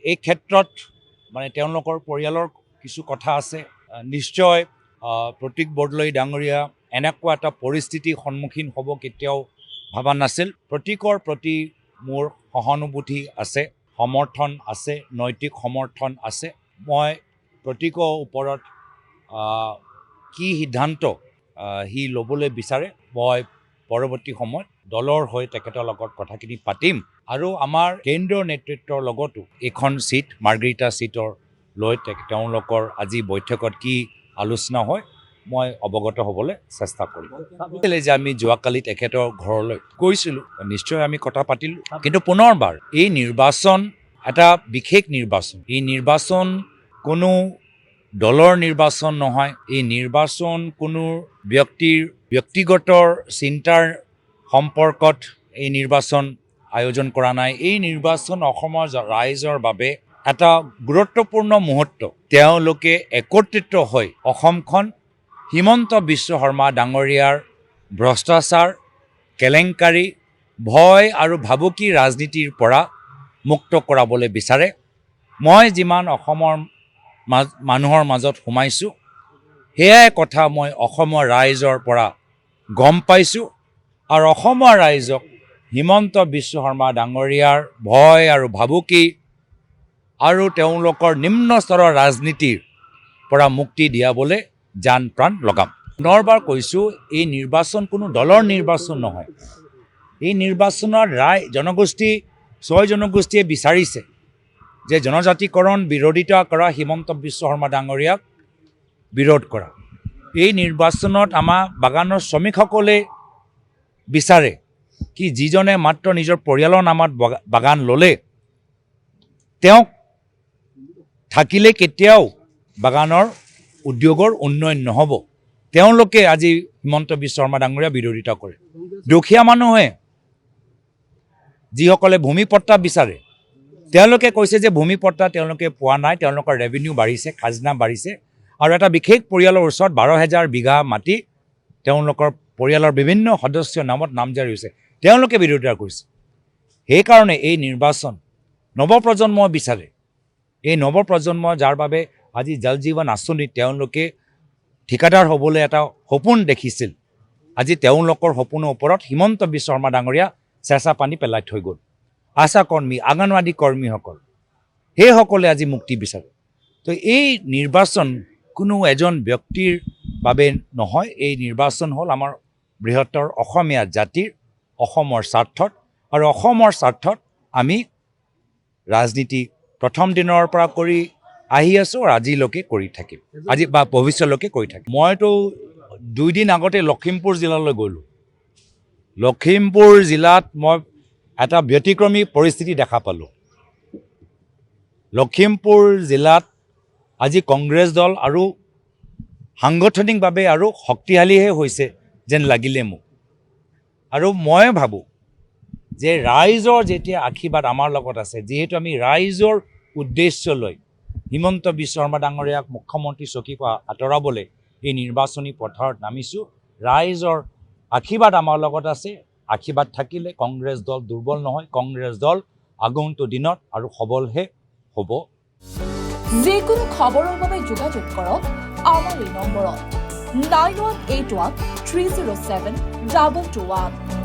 এই ক্ষেত্ৰত মানে তেওঁলোকৰ পৰিয়ালৰ কিছু কথা আছে। নিশ্চয় প্ৰতীক বৰদলৈ ডাঙৰীয়া এনেকুৱা এটা পৰিস্থিতিৰ সন্মুখীন হ'ব কেতিয়াও ভাবা নাছিল। প্ৰতীকৰ প্ৰতি মোৰ সহানুভূতি আছে, সমৰ্থন আছে, নৈতিক সমৰ্থন আছে। মই প্ৰতীকৰ ওপৰত কি সিদ্ধান্ত সি ল'বলৈ বিচাৰে, মই পৰৱৰ্তী সময়ত দলৰ হৈ তেখেতৰ লগত কথাখিনি পাতিম আৰু আমাৰ কেন্দ্ৰীয় নেতৃত্বৰ লগতো এইখন চিট মাৰ্ঘেৰিটা চিটৰ লৈ তেওঁলোকৰ আজি বৈঠকত কি আলোচনা হয় মই অৱগত হ'বলৈ চেষ্টা কৰিম। যে আমি যোৱাকালি তেখেতৰ ঘৰলৈ গৈছিলোঁ, নিশ্চয় আমি কথা পাতিলোঁ, কিন্তু পুনৰবাৰ এই নিৰ্বাচন এটা বিশেষ নিৰ্বাচন। এই নিৰ্বাচন কোনো দলৰ নিৰ্বাচন নহয়, এই নিৰ্বাচন কোনো ব্যক্তিৰ ব্যক্তিগত চিন্তাৰ সম্পৰ্কত এই নিৰ্বাচন আয়োজন কৰা নাই। এই নিৰ্বাচন অসমৰ ৰাইজৰ বাবে এটা গুৰুত্বপূৰ্ণ মুহূৰ্ত। তেওঁলোকে একত্ৰিত হৈ অসমখন হিমন্ত বিশ্ব শৰ্মা ডাঙৰীয়াৰ ভ্ৰষ্টাচাৰ, কেলেংকাৰী, ভয় আৰু ভাবুকি ৰাজনীতিৰ পৰা মুক্ত কৰাবলৈ বিচাৰে। মই যিমান অসমৰ মানুহৰ মাজত সোমাইছোঁ, সেয়াই কথা মই অসমৰ ৰাইজৰ পৰা গম পাইছোঁ আৰু অসমৰ ৰাইজক হিমন্ত বিশ্ব শৰ্মা ডাঙৰীয়াৰ ভয় আৰু ভাবুকি আৰু তেওঁলোকৰ নিম্ন স্তৰৰ ৰাজনীতিৰ পৰা মুক্তি দিয়াবলৈ জান প্ৰাণ লগাম। পুনৰবাৰ কৈছোঁ, এই নিৰ্বাচন কোনো দলৰ নিৰ্বাচন নহয়। এই নিৰ্বাচনত জনগোষ্ঠী 6 জনগোষ্ঠীয়ে বিচাৰিছে যে জনজাতিকৰণ বিৰোধিতা কৰা হিমন্ত বিশ্ব শৰ্মা ডাঙৰীয়াক বিৰোধ কৰা। এই নিৰ্বাচনত আমাৰ বাগানৰ শ্ৰমিকসকলে বিচাৰে কি যিজনে মাত্ৰ নিজৰ পৰিয়ালৰ নামত বাগান ল'লে, তেওঁক থাকিলে কেতিয়াও বাগানৰ উদ্যোগৰ উন্নয়ন নহ'ব। তেওঁলোকে আজি হিমন্ত বিশ্ব শৰ্মা ডাঙৰীয়া বিৰোধিতা কৰে। দুখীয়া মানুহে যিসকলে ভূমি পট্টা বিচাৰে, তেওঁলোকে কৈছে যে ভূমি পট্টা তেওঁলোকে পোৱা নাই, তেওঁলোকৰ ৰেভিনিউ বাঢ়িছে, খাজনা বাঢ়িছে আৰু এটা বিশেষ পৰিয়ালৰ ওচৰত 12,000 বিঘা মাটি তেওঁলোকৰ পৰিয়ালৰ বিভিন্ন সদস্যৰ নামত নামজাৰি হৈছে। তেওঁলোকে বিৰোধিতা কৰিছে। সেইকাৰণে এই নিৰ্বাচন নৱপ্ৰজন্ম বিচাৰে। এই নৱপ্ৰজন্ম যাৰ বাবে আজি জল জীৱন আঁচনিত তেওঁলোকে ঠিকাদাৰ হ'বলৈ এটা সপোন দেখিছিল, আজি তেওঁলোকৰ সপোনৰ ওপৰত হিমন্ত বিশ্ব শৰ্মা ডাঙৰীয়া চেঁচা পানী পেলাই থৈ গ'ল। আশা কৰ্মী, অংগনৱাড়ী কৰ্মীসকল, সেইসকলে আজি মুক্তি বিচাৰে। তো এই নিৰ্বাচন কোনো এজন ব্যক্তিৰ বাবে নহয়, এই নিৰ্বাচন হ'ল আমাৰ বৃহত্তৰ অসমীয়া জাতিৰ, অসমৰ স্বাৰ্থত, আৰু অসমৰ স্বাৰ্থত আমি ৰাজনীতি প্ৰথম দিনৰ পৰা কৰি আহি আছোঁ আৰু আজিলৈকে কৰি থাকিম, আজি বা ভৱিষ্যতলৈকে কৰি থাকিম। মইতো 2 দিন আগতে লখিমপুৰ জিলালৈ গ'লোঁ। লখিমপুৰ জিলাত মই এটা ব্যতিক্ৰমী পৰিস্থিতি দেখা পালোঁ। লখিমপুৰ জিলাত আজি কংগ্ৰেছ দল আৰু সাংগঠনিকভাৱে আৰু শক্তিশালীহে হৈছে যেন লাগিলে মোক। আৰু মই ভাবোঁ যে ৰাইজৰ যেতিয়া আশীৰ্বাদ আমাৰ লগত আছে, যিহেতু আমি ৰাইজৰ উদ্দেশ্য লৈ হিমন্ত বিশ্ব শৰ্মা ডাঙৰীয়াক মুখ্যমন্ত্ৰী চকীৰ পৰা আঁতৰাবলৈ এই নিৰ্বাচনী পথাৰত নামিছোঁ। ৰাইজৰ আশীৰ্বাদ আমাৰ লগত আছে। আশীৰ্বাদ থাকিলে কংগ্ৰেছ দল দুৰ্বল নহয়, কংগ্ৰেছ দল আগন্তুক দিনত আৰু সবলহে হ'ব। যিকোনো খবৰৰ বাবে যোগাযোগ কৰক আমাৰ এই নম্বৰত 9181 307 2221।